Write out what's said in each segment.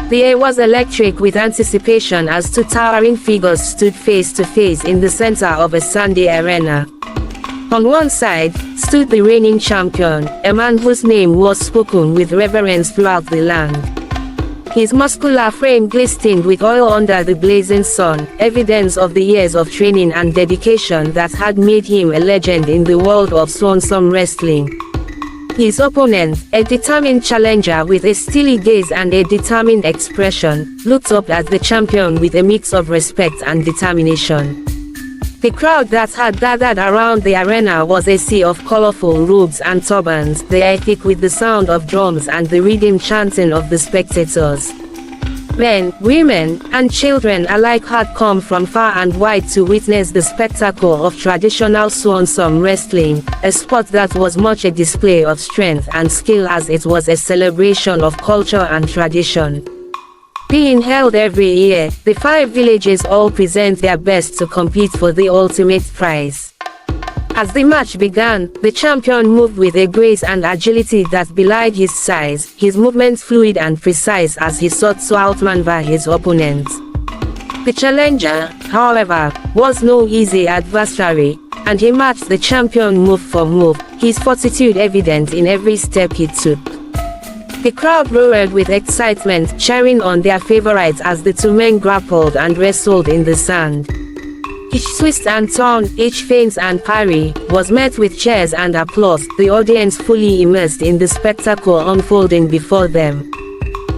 The air was electric with anticipation as two towering figures stood face to face in the center of a Sunday arena. On one side, stood the reigning champion, a man whose name was spoken with reverence throughout the land. His muscular frame glistened with oil under the blazing sun, evidence of the years of training and dedication that had made him a legend in the world of swan wrestling. His opponent, a determined challenger with a steely gaze and a determined expression, looked up at the champion with a mix of respect and determination. The crowd that had gathered around the arena was a sea of colorful robes and turbans, the air thick with the sound of drums and the rhythm chanting of the spectators. Men, women, and children alike had come from far and wide to witness the spectacle of traditional swan wrestling, a sport that was much a display of strength and skill as it was a celebration of culture and tradition. Being held every year, the 5 villages all present their best to compete for the ultimate prize. As the match began, the champion moved with a grace and agility that belied his size, his movements fluid and precise as he sought to outmaneuver his opponent. The challenger, however, was no easy adversary, and he matched the champion move for move, his fortitude evident in every step he took. The crowd roared with excitement, cheering on their favorites as the two men grappled and wrestled in the sand. Each twist and turn, each feint and parry, was met with cheers and applause, the audience fully immersed in the spectacle unfolding before them.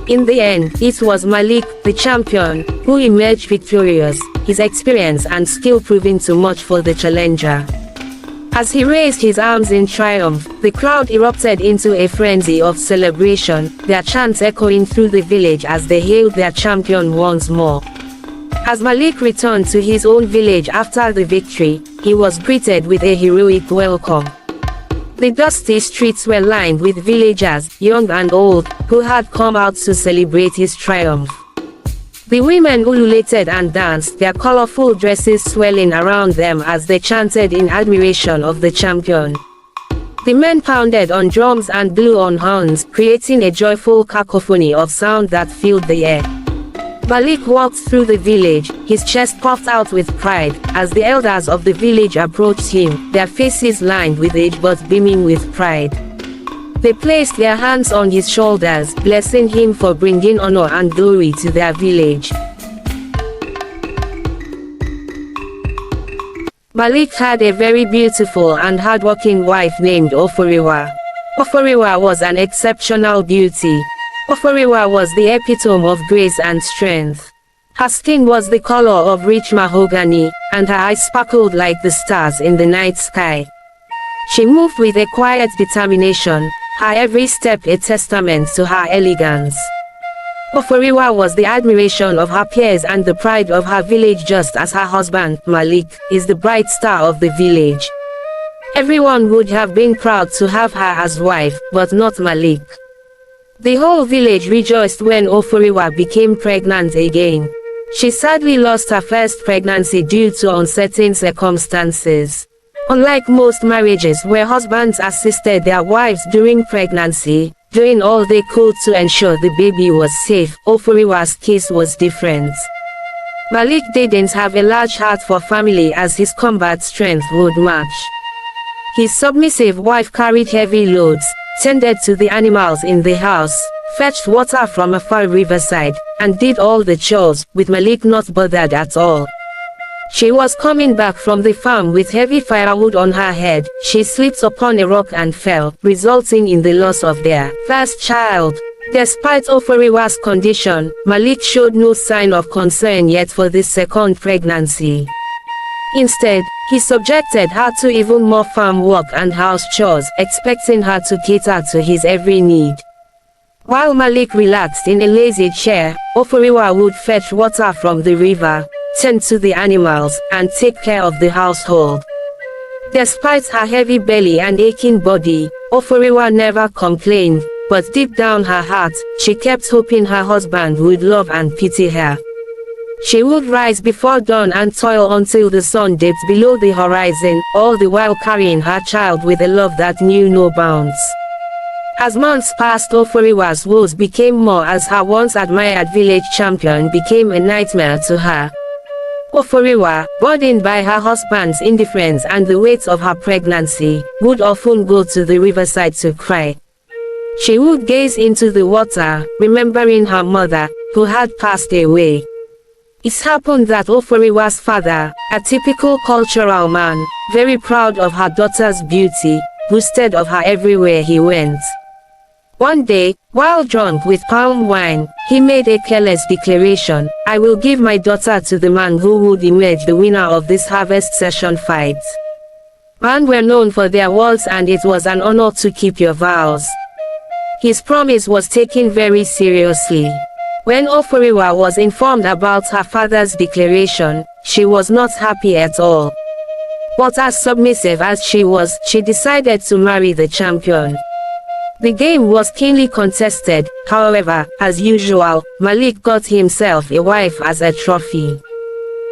In the end, it was Malik, the champion, who emerged victorious, his experience and skill proving too much for the challenger. As he raised his arms in triumph, the crowd erupted into a frenzy of celebration, their chants echoing through the village as they hailed their champion once more. As Malik returned to his own village after the victory, he was greeted with a heroic welcome. The dusty streets were lined with villagers, young and old, who had come out to celebrate his triumph. The women ululated and danced, their colorful dresses swelling around them as they chanted in admiration of the champion. The men pounded on drums and blew on horns, creating a joyful cacophony of sound that filled the air. Malik walked through the village, his chest puffed out with pride, as the elders of the village approached him, their faces lined with age but beaming with pride. They placed their hands on his shoulders, blessing him for bringing honor and glory to their village. Malik had a very beautiful and hardworking wife named Oforiwa. Oforiwa was an exceptional beauty. Oforiwa was the epitome of grace and strength. Her skin was the color of rich mahogany, and her eyes sparkled like the stars in the night sky. She moved with a quiet determination, her every step a testament to her elegance. Oforiwa was the admiration of her peers and the pride of her village, just as her husband, Malik, is the bright star of the village. Everyone would have been proud to have her as wife, but not Malik. The whole village rejoiced when Oforiwa became pregnant again. She sadly lost her first pregnancy due to uncertain circumstances. Unlike most marriages where husbands assisted their wives during pregnancy, doing all they could to ensure the baby was safe, Oforiwa's case was different. Malik didn't have a large heart for family as his combat strength would match. His submissive wife carried heavy loads, tended to the animals in the house, fetched water from a far riverside, and did all the chores, with Malik not bothered at all. She was coming back from the farm with heavy firewood on her head. She slipped upon a rock and fell, resulting in the loss of their first child. Despite Oforiwa's condition, Malik showed no sign of concern yet for this second pregnancy. Instead, he subjected her to even more farm work and house chores, expecting her to cater to his every need. While Malik relaxed in a lazy chair, Oforiwa would fetch water from the river, tend to the animals, and take care of the household. Despite her heavy belly and aching body, Oforiwa never complained, but deep down her heart, she kept hoping her husband would love and pity her. She would rise before dawn and toil until the sun dipped below the horizon, all the while carrying her child with a love that knew no bounds. As months passed, Oforiwa's woes became more as her once admired village champion became a nightmare to her. Oforiwa, burdened by her husband's indifference and the weight of her pregnancy, would often go to the riverside to cry. She would gaze into the water, remembering her mother, who had passed away. It happened that Oforiwa's father, a typical cultural man, very proud of her daughter's beauty, boasted of her everywhere he went. One day, while drunk with palm wine, he made a careless declaration: "I will give my daughter to the man who would emerge the winner of this harvest session fight." Men were known for their words, and it was an honor to keep your vows. His promise was taken very seriously. When Oforiwa was informed about her father's declaration, she was not happy at all. But as submissive as she was, she decided to marry the champion. The game was keenly contested. However, as usual, Malik got himself a wife as a trophy.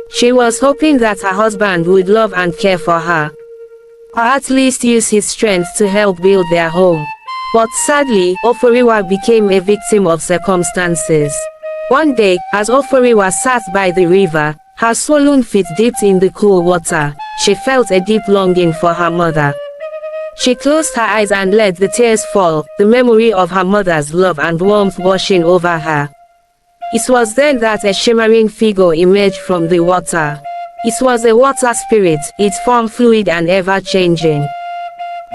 She was hoping that her husband would love and care for her, or at least use his strength to help build their home. But sadly, Oforiwa became a victim of circumstances. One day, as Oforiwa sat by the river, her swollen feet dipped in the cool water, she felt a deep longing for her mother. She closed her eyes and let the tears fall, the memory of her mother's love and warmth washing over her. It was then that a shimmering figure emerged from the water. It was a water spirit, its form fluid and ever-changing.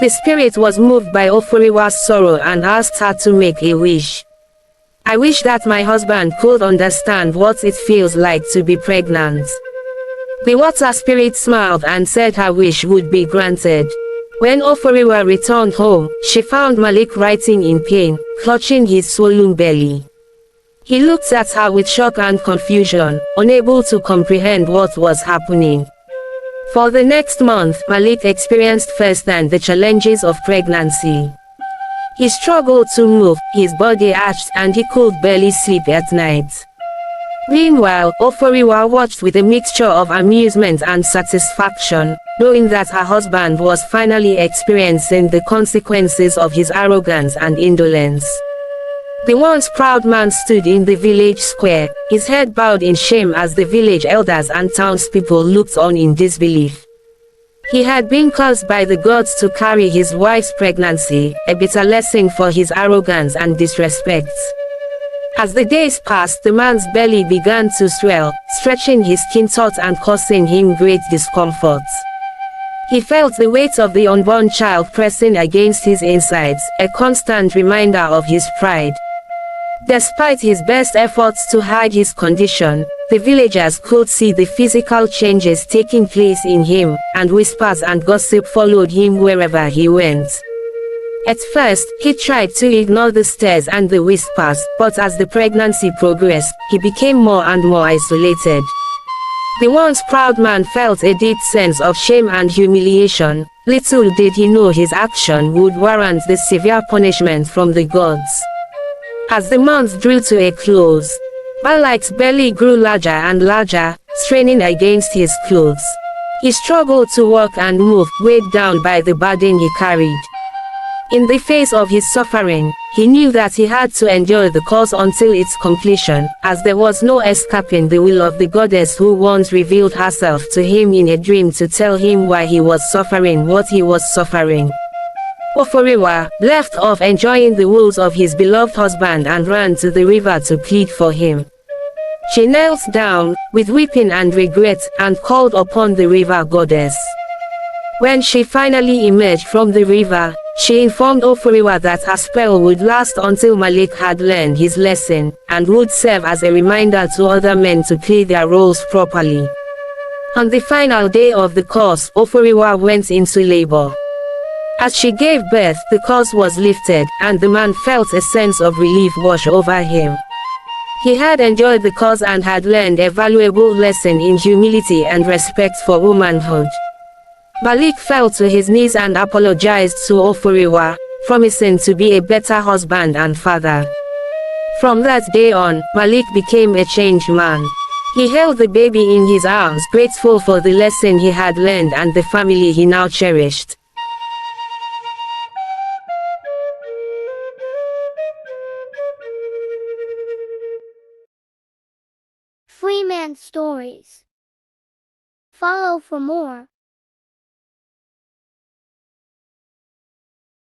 The spirit was moved by Oforiwa's sorrow and asked her to make a wish. "I wish that my husband could understand what it feels like to be pregnant." The water spirit smiled and said her wish would be granted. When Oforiwa returned home, she found Malik writhing in pain, clutching his swollen belly. He looked at her with shock and confusion, unable to comprehend what was happening. For the next month, Malik experienced firsthand the challenges of pregnancy. He struggled to move, his body ached, and he could barely sleep at night. Meanwhile, Oforiwa watched with a mixture of amusement and satisfaction, knowing that her husband was finally experiencing the consequences of his arrogance and indolence. The once proud man stood in the village square, his head bowed in shame as the village elders and townspeople looked on in disbelief. He had been cursed by the gods to carry his wife's pregnancy, a bitter lesson for his arrogance and disrespect. As the days passed, the man's belly began to swell, stretching his skin taut and causing him great discomfort. He felt the weight of the unborn child pressing against his insides, a constant reminder of his pride. Despite his best efforts to hide his condition, the villagers could see the physical changes taking place in him, and whispers and gossip followed him wherever he went. At first, he tried to ignore the stares and the whispers, but as the pregnancy progressed, he became more and more isolated. The once proud man felt a deep sense of shame and humiliation. Little did he know his action would warrant the severe punishment from the gods. As the month drew to a close, Malik's belly grew larger and larger, straining against his clothes. He struggled to walk and move, weighed down by the burden he carried. In the face of his suffering, he knew that he had to endure the course until its completion, as there was no escaping the will of the goddess who once revealed herself to him in a dream to tell him why he was suffering what he was suffering. Oforiwa left off enjoying the woes of his beloved husband and ran to the river to plead for him. She knelt down, with weeping and regret, and called upon the river goddess. When she finally emerged from the river, she informed Oforiwa that her spell would last until Malik had learned his lesson, and would serve as a reminder to other men to play their roles properly. On the final day of the course, Oforiwa went into labor. As she gave birth, the curse was lifted, and the man felt a sense of relief wash over him. He had enjoyed the course and had learned a valuable lesson in humility and respect for womanhood. Malik fell to his knees and apologized to Oforiwa, promising to be a better husband and father. From that day on, Malik became a changed man. He held the baby in his arms, grateful for the lesson he had learned and the family he now cherished. romance stories. Follow for more.